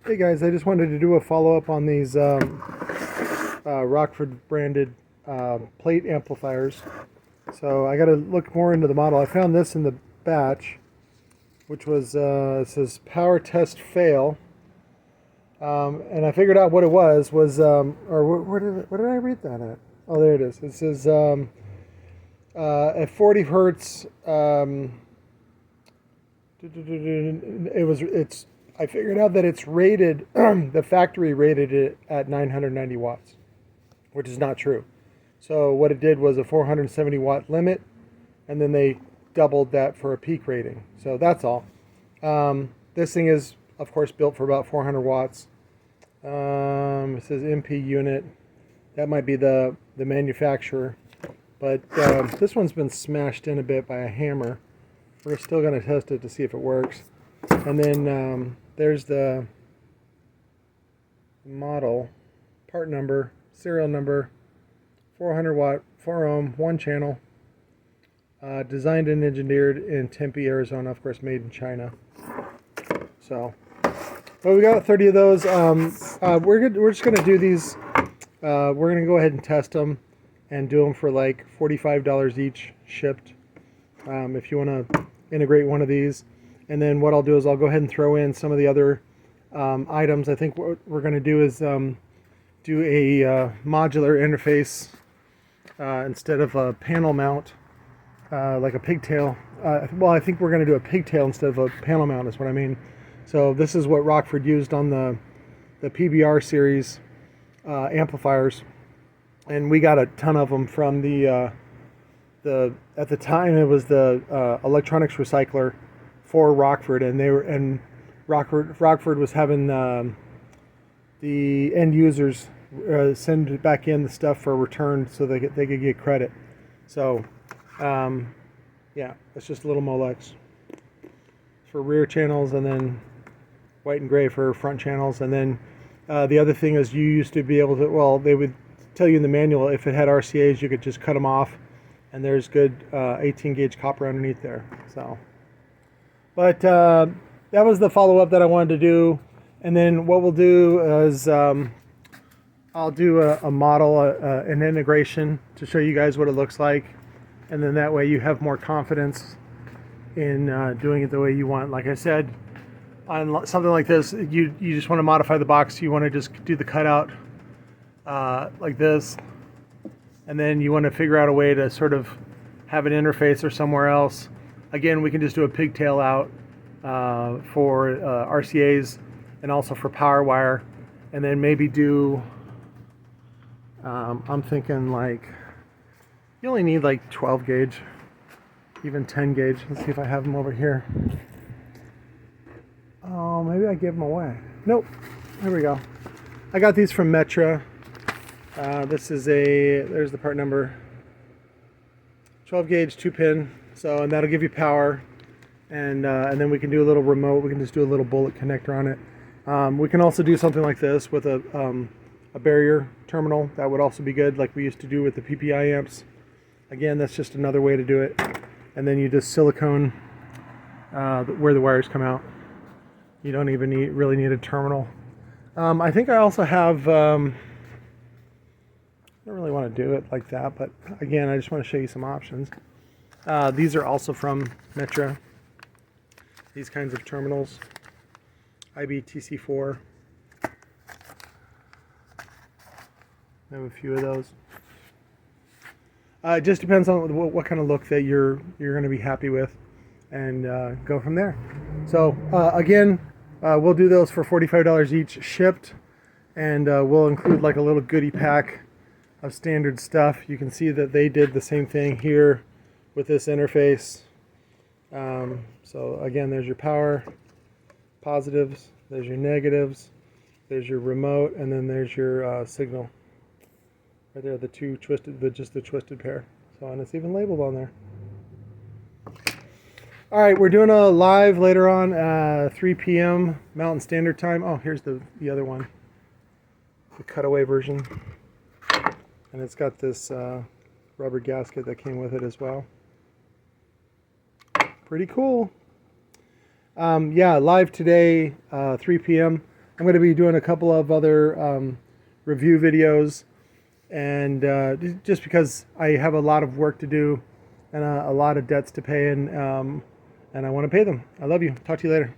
Hey guys, I just wanted to do a follow-up on these Rockford branded plate amplifiers. So I got to look more into the model. I found this in the batch, which was it says power test fail, and I figured out what it was where did I read that at? Oh, there it is. It says at 40 hertz. I figured out that it's rated, the factory rated it at 990 watts, which is not true. So what it did was a 470 watt limit, and then they doubled that for a peak rating. So that's all. This thing is, of course, built for about 400 watts. It says MP unit. That might be the manufacturer. But this one's been smashed in a bit by a hammer. We're still going to test it to see if it works. And then there's the model, part number, serial number, 400 watt, 4 ohm, 1 channel, designed and engineered in Tempe, Arizona, of course made in China. So, but we got 30 of those. We're just going to do these, we're going to go ahead and test them and do them for like $45 each shipped. If you want to integrate one of these. And then what I'll do is I'll go ahead and throw in some of the other items. I think what we're going to do is do a modular interface instead of a panel mount, like a pigtail. Well, I think we're going to do a pigtail instead of a panel mount is what I mean. So this is what Rockford used on the PBR series amplifiers. And we got a ton of them from at the time it was the electronics recycler for Rockford, and Rockford was having the end users send back in the stuff for return so they could get credit. So yeah, it's just a little Molex for rear channels, and then white and gray for front channels. And then the other thing is you used to be able to, well, they would tell you in the manual if it had RCAs you could just cut them off, and there's good 18 gauge copper underneath there. So but that was the follow-up that I wanted to do. And then what we'll do is I'll do a model, an integration to show you guys what it looks like. And then that way you have more confidence in doing it the way you want. Like I said, on something like this, you just want to modify the box. You want to just do the cutout like this. And then you want to figure out a way to sort of have an interface or somewhere else. Again, we can just do a pigtail out for RCAs and also for power wire, and then maybe do, I'm thinking like, you only need like 12 gauge, even 10 gauge. Let's see if I have them over here. Oh, maybe I gave them away. Nope, there we go. I got these from Metra. This is there's the part number, 12 gauge 2-pin. So, and that'll give you power, and then we can do a little remote. We can just do a little bullet connector on it. We can also do something like this with a barrier terminal. That would also be good, like we used to do with the PPI amps. Again, that's just another way to do it. And then you just silicone where the wires come out. You don't even really need a terminal. I think I also have, I don't really want to do it like that, but again, I just want to show you some options. These are also from Metra, these kinds of terminals, IBTC4. I have a few of those. It just depends on what kind of look that you're going to be happy with, and go from there. So again, we'll do those for $45 each shipped, and we'll include like a little goodie pack of standard stuff. You can see that they did the same thing here with this interface. So again, there's your power positives, there's your negatives, there's your remote, and then there's your signal. Right there, the two twisted, just the twisted pair. So, and it's even labeled on there. All right, we're doing a live later on, 3 p.m. Mountain Standard Time. Oh, here's the other one, the cutaway version, and it's got this rubber gasket that came with it as well. Pretty cool. Yeah, live today, 3 p.m. I'm going to be doing a couple of other review videos, and just because I have a lot of work to do and a lot of debts to pay, and I want to pay them. I love you. Talk to you later.